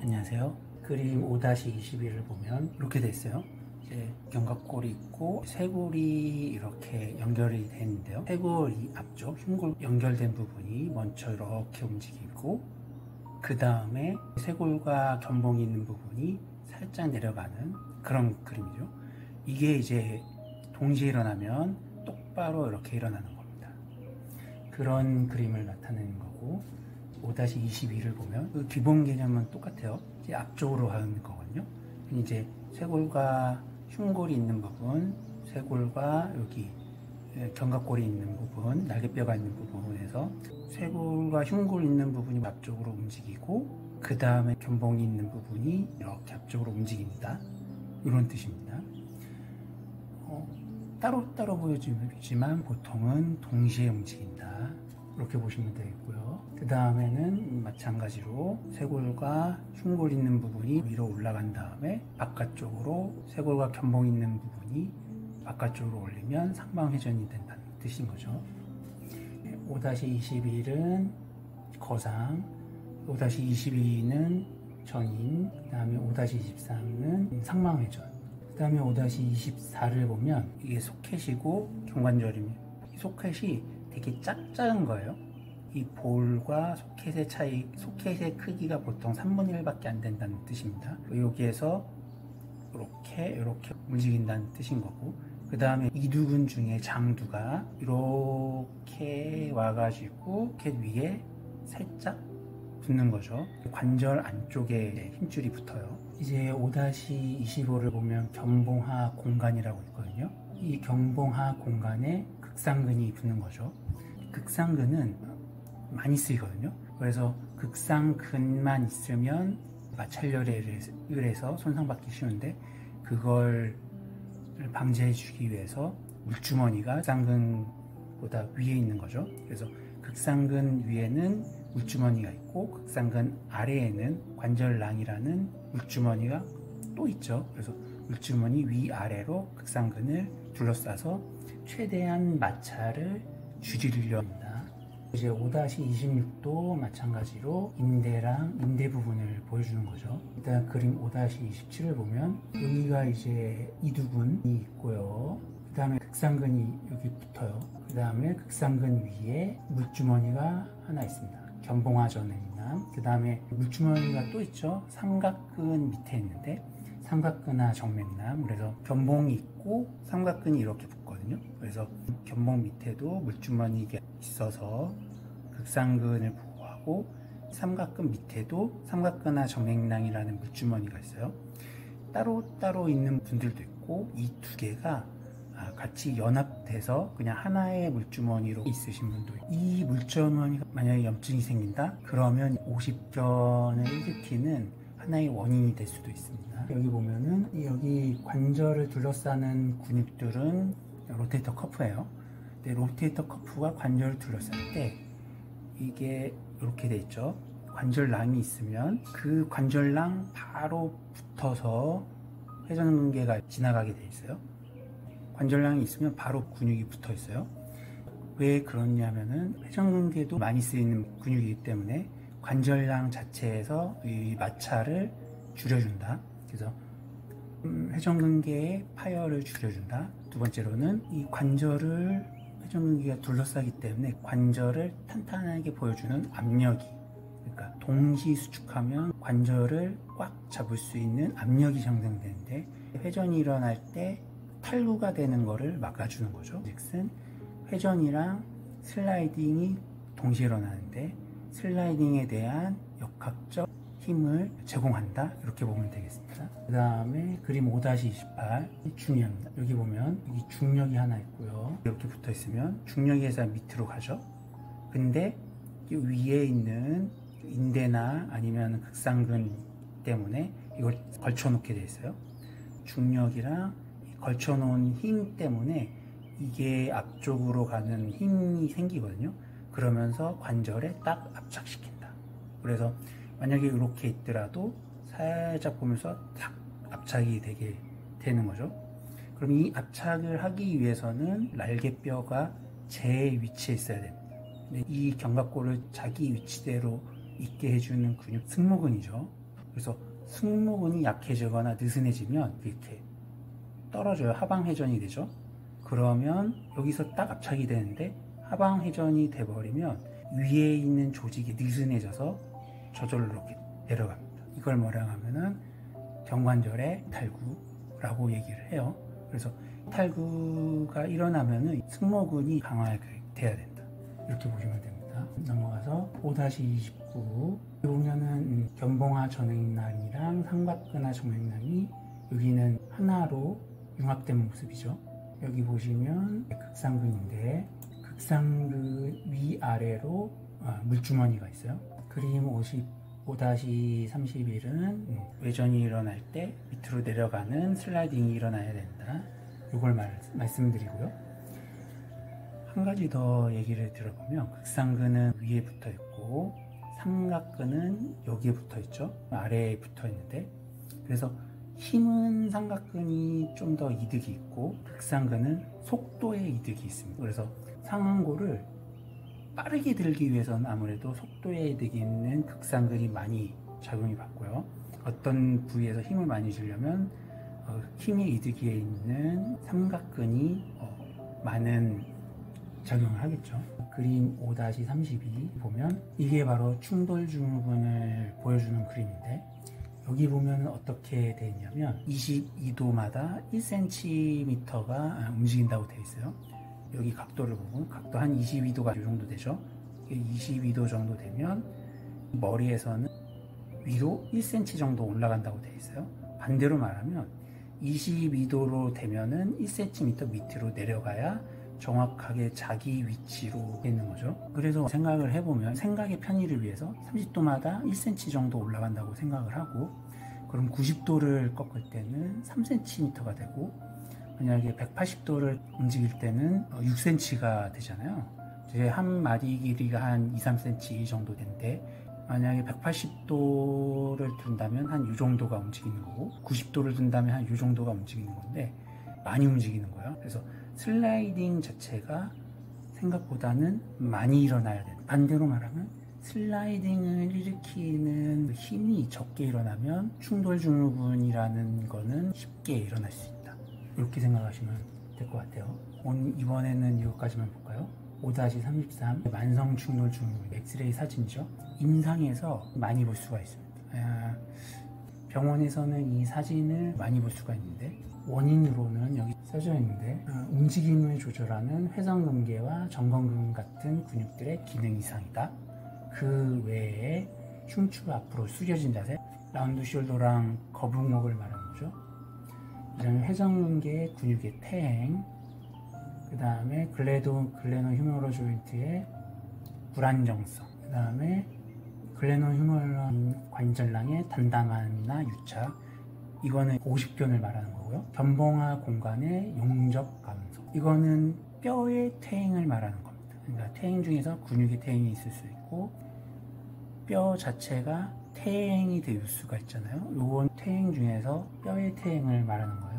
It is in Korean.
안녕하세요. 그림 5-21을 보면 이렇게 돼 있어요. 이제 견갑골이 있고 쇄골이 이렇게 연결이 되어 있는데요. 쇄골이 앞쪽 흉골 연결된 부분이 먼저 이렇게 움직이고, 그 다음에 쇄골과 견봉이 있는 부분이 살짝 내려가는 그런 그림이죠. 이게 이제 동시에 일어나면 똑바로 이렇게 일어나는 겁니다. 그런 그림을 나타내는 거고, 5-22를 보면 그 기본 개념은 똑같아요. 이제 앞쪽으로 가는 거거든요. 이제 쇄골과 흉골이 있는 부분, 쇄골과 여기 견갑골이 있는 부분, 날개뼈가 있는 부분에서 쇄골과 흉골 있는 부분이 앞쪽으로 움직이고, 그 다음에 견봉이 있는 부분이 이렇게 앞쪽으로 움직입니다. 이런 뜻입니다. 따로따로 보여지만 보통은 동시에 움직인다, 이렇게 보시면 되겠고요. 그 다음에는 마찬가지로 쇄골과 흉골 있는 부분이 위로 올라간 다음에 바깥쪽으로 쇄골과 견봉 있는 부분이 바깥쪽으로 올리면 상방회전이 된다는 뜻인 거죠. 5-21은 거상, 5-22는 전인, 그 다음에 5-23은 상방회전, 그 다음에 5-24를 보면 이게 소켓이고 경관절입니다. 이 소켓이 되게 작은 거예요. 이 볼과 소켓의 차이, 소켓의 크기가 보통 3분의 1밖에 안 된다는 뜻입니다. 여기에서 이렇게 움직인다는 뜻인 거고, 그 다음에 이두근 중에 장두가 이렇게 와가지고 포켓 위에 살짝 붙는 거죠. 관절 안쪽에 힘줄이 붙어요. 이제 5-25를 보면 견봉하 공간이라고 있거든요. 이 견봉하 공간에 극상근이 붙는 거죠. 극상근은 많이 쓰이거든요. 그래서 극상근만 있으면 마찰열에 의해서 손상받기 쉬운데, 그걸 방지해 주기 위해서 물주머니가 극상근보다 위에 있는 거죠. 그래서 극상근 위에는 물주머니가 있고, 극상근 아래에는 관절낭이라는 물주머니가 또 있죠. 그래서 물주머니 위아래로 극상근을 둘러싸서 최대한 마찰을 줄이려 합니다. 이제 5-26도 마찬가지로 인대랑 인대 부분을 보여주는 거죠. 일단 그림 5-27을 보면 여기가 이제 이두근이 있고요. 그 다음에 극상근이 여기 붙어요. 그 다음에 극상근 위에 물주머니가 하나 있습니다. 견봉하전횡낭. 그 다음에 물주머니가 또 있죠. 삼각근 밑에 있는데 삼각근하 정맥낭. 그래서 견봉이 있고 삼각근이 이렇게 붙거든요. 그래서 견봉 밑에도 물주머니가 있어서 극상근을 보호하고, 삼각근 밑에도 삼각근하 정맥낭이라는 물주머니가 있어요. 따로따로 있는 분들도 있고, 이 두 개가 같이 연합돼서 그냥 하나의 물주머니로 있으신 분도 있고, 이 물주머니가 만약에 염증이 생긴다 그러면 오십견을 일으키는 하나의 원인이 될 수도 있습니다. 여기 보면은 여기 관절을 둘러싸는 근육들은 로테이터 커프예요. 근데 로테이터 커프가 관절을 둘러쌀 때 이게 이렇게 돼 있죠. 관절낭이 있으면 그 관절낭 바로 붙어서 회전근개가 지나가게 돼 있어요. 관절낭이 있으면 바로 근육이 붙어 있어요. 왜 그러냐면은 회전근개도 많이 쓰이는 근육이기 때문에 관절낭 자체에서 이 마찰을 줄여준다. 그래서 회전근개의 파열을 줄여준다. 두 번째로는 이 관절을 회전근개가 둘러싸기 때문에 관절을 탄탄하게 보여주는 압력이, 그러니까 동시 수축하면 관절을 꽉 잡을 수 있는 압력이 형성되는데, 회전이 일어날 때 탈구가 되는 거를 막아주는 거죠. 즉슨 회전이랑 슬라이딩이 동시에 일어나는데 슬라이딩에 대한 역학적 힘을 제공한다, 이렇게 보면 되겠습니다. 그 다음에 그림 5-28 중요합니다. 여기 보면 여기 중력이 하나 있고요. 이렇게 붙어 있으면 중력에서 밑으로 가죠. 근데 이 위에 있는 인대나 아니면 극상근 때문에 이걸 걸쳐 놓게 돼 있어요. 중력이랑 걸쳐 놓은 힘 때문에 이게 앞쪽으로 가는 힘이 생기거든요. 그러면서 관절에 딱 압착시킨다. 그래서 만약에 이렇게 있더라도 살짝 보면서 탁 압착이 되게 되는 거죠. 그럼 이 압착을 하기 위해서는 날개뼈가 제 위치에 있어야 됩니다. 근데 이 견갑골을 자기 위치대로 있게 해주는 근육 승모근이죠. 그래서 승모근이 약해지거나 느슨해지면 이렇게 떨어져요. 하방회전이 되죠. 그러면 여기서 딱 압착이 되는데 하방회전이 돼버리면 위에 있는 조직이 느슨해져서 저절로 이렇게 내려갑니다. 이걸 뭐라 하면은 경관절의 탈구라고 얘기를 해요. 그래서 탈구가 일어나면은 승모근이 강화돼야 된다. 이렇게 보시면 됩니다. 넘어가서 5-29 보면은 견봉하 전횡란이랑 삼각근하 정횡란이 여기는 하나로 융합된 모습이죠. 여기 보시면 극상근인데 극상근 위아래로 물주머니가 있어요. 그림 5-31은 외전이 일어날 때 밑으로 내려가는 슬라이딩이 일어나야 된다. 이걸 말씀드리고요. 한 가지 더 얘기를 들어보면 극상근은 위에 붙어 있고 삼각근은 여기에 붙어 있죠. 아래에 붙어 있는데 그래서 힘은 삼각근이 좀 더 이득이 있고 극상근은 속도에 이득이 있습니다. 그래서 상완골을 빠르게 들기 위해서는 아무래도 속도에 이득이 있는 극상근이 많이 작용이 받고요. 어떤 부위에서 힘을 많이 주려면 힘의 이득이 있는 삼각근이 많은 작용을 하겠죠. 그림 5-32 보면 이게 바로 충돌증후군을 보여주는 그림인데 여기 보면 어떻게 되어 있냐면 22도마다 1cm가 움직인다고 되어 있어요. 여기 각도를 보면 각도 한 22도가 이 정도 되죠. 22도 정도 되면 머리에서는 위로 1cm 정도 올라간다고 되어 있어요. 반대로 말하면 22도로 되면은 1cm 밑으로 내려가야 정확하게 자기 위치로 있는 거죠. 그래서 생각을 해보면 생각의 편의를 위해서 30도마다 1cm 정도 올라간다고 생각을 하고 그럼 90도를 꺾을 때는 3cm가 되고 만약에 180도를 움직일 때는 6cm가 되잖아요. 이제 한 마디 길이가 한 2-3cm 정도 된데 만약에 180도를 둔다면 한 이 정도가 움직이는 거고 90도를 둔다면 한 이 정도가 움직이는 건데 많이 움직이는 거예요. 그래서 슬라이딩 자체가 생각보다는 많이 일어나야 된다. 반대로 말하면 슬라이딩을 일으키는 힘이 적게 일어나면 충돌증후군이라는 거는 쉽게 일어날 수 있다. 이렇게 생각하시면 될 것 같아요. 이번에는 이것까지만 볼까요? 5-33 만성충돌증후군 엑스레이 사진이죠. 임상에서 많이 볼 수가 있습니다. 병원에서는 이 사진을 많이 볼 수가 있는데 원인으로는 여기 써져 있는데 움직임을 조절하는 회전근개와 정건근 같은 근육들의 기능 이상이다. 그 외에 흉추 앞으로 숙여진 자세, 라운드 숄더랑 거북목을 말하는 거죠. 그 다음에 회전근개의 근육의 퇴행, 그 다음에 글레노 휴머럴 조인트의 불안정성, 그 다음에 글레노 휴머럴 관절낭의 단단함이나 유착, 이거는 50견을 말하는 거고요. 견봉하 공간의 용적 감소, 이거는 뼈의 퇴행을 말하는 겁니다. 그러니까 퇴행 중에서 근육의 퇴행이 있을 수 있고 뼈 자체가 퇴행이 될 수가 있잖아요. 이건 퇴행 중에서 뼈의 퇴행을 말하는 거예요.